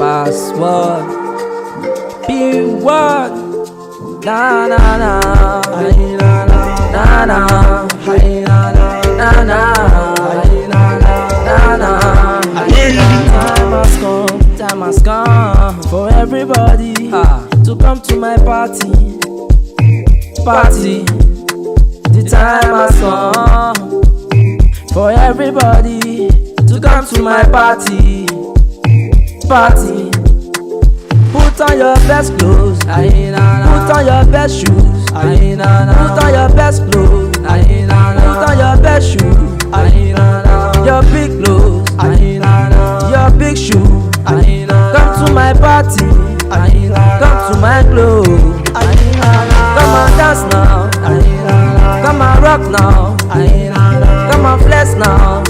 Pazzword, Pazzword, na na na, ay na na na, ay na na na, ay na na na. Time has come for everybody to come to my party. The time has come for everybody to come to my party. Put on your best clothes, put on your best shoes, put on your best clothes, put on your best shoes, your big clothes, your big shoes. Come to my party, come to my club. Come and dance now, come and rock now, come and flex now.